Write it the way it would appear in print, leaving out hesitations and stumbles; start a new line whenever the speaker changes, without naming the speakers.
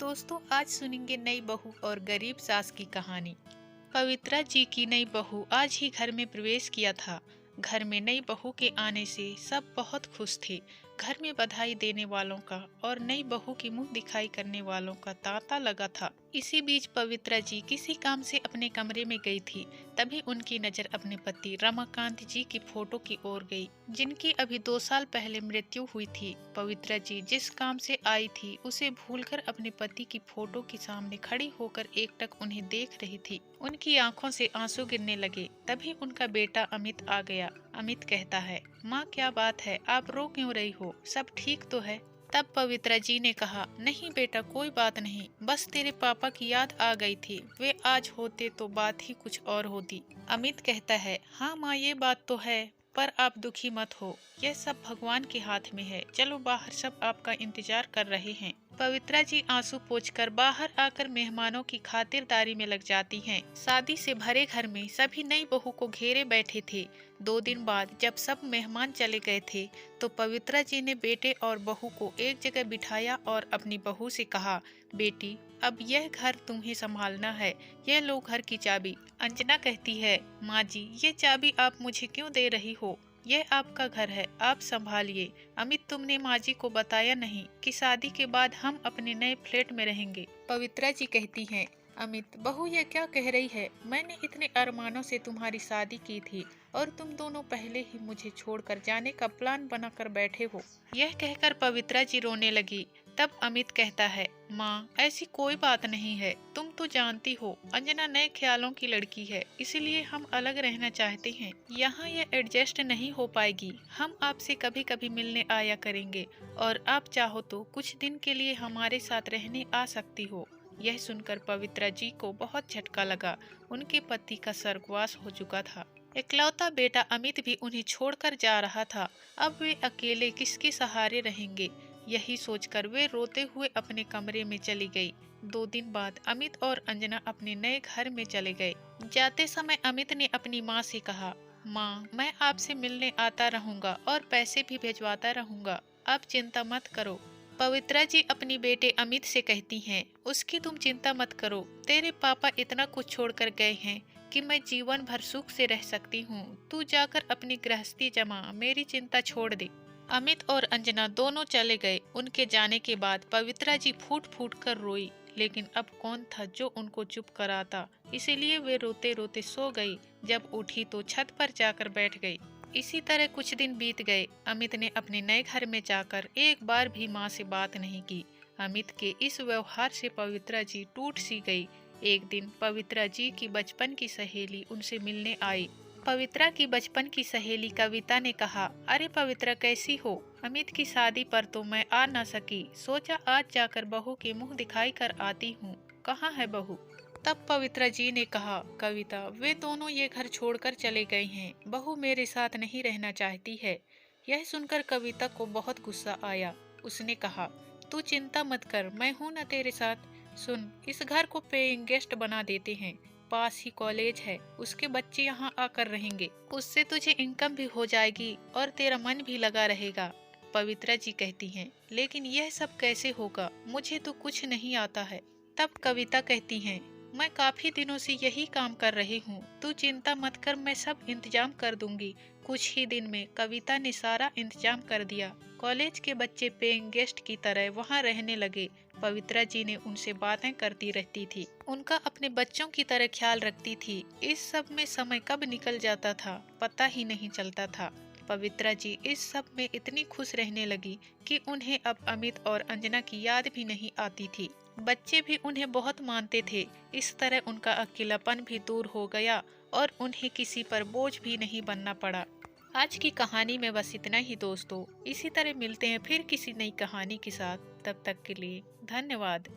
दोस्तों, आज सुनेंगे नई बहू और गरीब सास की कहानी। पवित्रा जी की नई बहू आज ही घर में प्रवेश किया था। घर में नई बहू के आने से सब बहुत खुश थे। घर में बधाई देने वालों का और नई बहू की मुंह दिखाई करने वालों का तांता लगा था। इसी बीच पवित्रा जी किसी काम से अपने कमरे में गई थी। तभी उनकी नजर अपने पति रमाकांत जी की फोटो की ओर गई, जिनकी अभी 2 साल पहले मृत्यु हुई थी। पवित्रा जी जिस काम से आई थी उसे भूलकर अपने पति की फोटो के सामने खड़ी होकर एकटक उन्हें देख रही थी। उनकी आंखों से आंसू गिरने लगे। तभी उनका बेटा अमित आ गया। अमित कहता है, माँ क्या बात है, आप रो क्यों रही हो, सब ठीक तो है? तब पवित्रा जी ने कहा, नहीं बेटा कोई बात नहीं, बस तेरे पापा की याद आ गई थी, वे आज होते तो बात ही कुछ और होती। अमित कहता है, हाँ माँ ये बात तो है, पर आप दुखी मत हो, यह सब भगवान के हाथ में है। चलो बाहर, सब आपका इंतजार कर रहे हैं। पवित्रा जी आंसू पोंछकर बाहर आकर मेहमानों की खातिरदारी में लग जाती हैं। शादी से भरे घर में सभी नई बहू को घेरे बैठे थे। 2 दिन बाद जब सब मेहमान चले गए थे तो पवित्रा जी ने बेटे और बहू को एक जगह बिठाया और अपनी बहू से कहा, बेटी अब यह घर तुम्हें संभालना है, यह लो घर की चाबी। अंजना कहती है, माँ जी ये चाबी आप मुझे क्यों दे रही हो, यह आपका घर है, आप संभालिए। अमित तुमने माँ जी को बताया नहीं कि शादी के बाद हम अपने नए फ्लैट में रहेंगे। पवित्रा जी कहती हैं, अमित बहू ये क्या कह रही है, मैंने इतने अरमानों से तुम्हारी शादी की थी और तुम दोनों पहले ही मुझे छोड़कर जाने का प्लान बनाकर बैठे हो। यह कहकर पवित्रा जी रोने लगी। तब अमित कहता है, माँ ऐसी कोई बात नहीं है, तुम तो जानती हो अंजना नए ख्यालों की लड़की है, इसलिए हम अलग रहना चाहते हैं। यहाँ ये एडजस्ट नहीं हो पाएगी। हम आपसे कभी कभी मिलने आया करेंगे और आप चाहो तो कुछ दिन के लिए हमारे साथ रहने आ सकती हो। यह सुनकर पवित्रा जी को बहुत झटका लगा। उनके पति का स्वर्गवास हो चुका था। इकलौता बेटा अमित भी उन्हें छोड़कर जा रहा था। अब वे अकेले किसके सहारे रहेंगे, यही सोचकर वे रोते हुए अपने कमरे में चली गई। 2 दिन बाद अमित और अंजना अपने नए घर में चले गए। जाते समय अमित ने अपनी माँ से कहा, माँ मैं आपसे मिलने आता रहूंगा और पैसे भी भिजवाता रहूंगा, आप चिंता मत करो। पवित्रा जी अपनी बेटे अमित से कहती हैं, उसकी तुम चिंता मत करो, तेरे पापा इतना कुछ छोड़कर गए हैं कि मैं जीवन भर सुख से रह सकती हूँ। तू जाकर अपनी गृहस्थी जमा, मेरी चिंता छोड़ दे। अमित और अंजना दोनों चले गए। उनके जाने के बाद पवित्रा जी फूट फूट कर रोई, लेकिन अब कौन था जो उनको चुप कराता, इसीलिए वे रोते रोते सो गई। जब उठी तो छत पर जाकर बैठ गई। इसी तरह कुछ दिन बीत गए। अमित ने अपने नए घर में जाकर एक बार भी माँ से बात नहीं की। अमित के इस व्यवहार से पवित्रा जी टूट सी गई। एक दिन पवित्रा जी की बचपन की सहेली उनसे मिलने आई। पवित्रा की बचपन की सहेली कविता ने कहा, अरे पवित्रा कैसी हो, अमित की शादी पर तो मैं आ न सकी, सोचा आज जाकर बहू के मुंह दिखाई कर आती हूँ, कहाँ है बहू? तब पवित्रा जी ने कहा, कविता वे दोनों ये घर छोड़कर चले गए हैं, बहू मेरे साथ नहीं रहना चाहती है। यह सुनकर कविता को बहुत गुस्सा आया। उसने कहा, तू चिंता मत कर, मैं हूँ न तेरे साथ। सुन, इस घर को पेइंग गेस्ट बना देते हैं, पास ही कॉलेज है, उसके बच्चे यहाँ आकर रहेंगे, उससे तुझे इनकम भी हो जाएगी और तेरा मन भी लगा रहेगा। पवित्रा जी कहती हैं, लेकिन यह सब कैसे होगा, मुझे तो कुछ नहीं आता है। तब कविता कहती हैं, मैं काफी दिनों से यही काम कर रही हूँ, तू चिंता मत कर, मैं सब इंतजाम कर दूंगी। कुछ ही दिन में कविता ने सारा इंतजाम कर दिया। कॉलेज के बच्चे पेइंग गेस्ट की तरह वहाँ रहने लगे। पवित्रा जी ने उनसे बातें करती रहती थी, उनका अपने बच्चों की तरह ख्याल रखती थी। इस सब में समय कब निकल जाता था पता ही नहीं चलता था। पवित्रा जी इस सब में इतनी खुश रहने लगी कि उन्हें अब अमित और अंजना की याद भी नहीं आती थी। बच्चे भी उन्हें बहुत मानते थे। इस तरह उनका अकेलापन भी दूर हो गया और उन्हें किसी पर बोझ भी नहीं बनना पड़ा। आज की कहानी में बस इतना ही दोस्तों। इसी तरह मिलते हैं फिर किसी नई कहानी के साथ। तब तक के लिए धन्यवाद।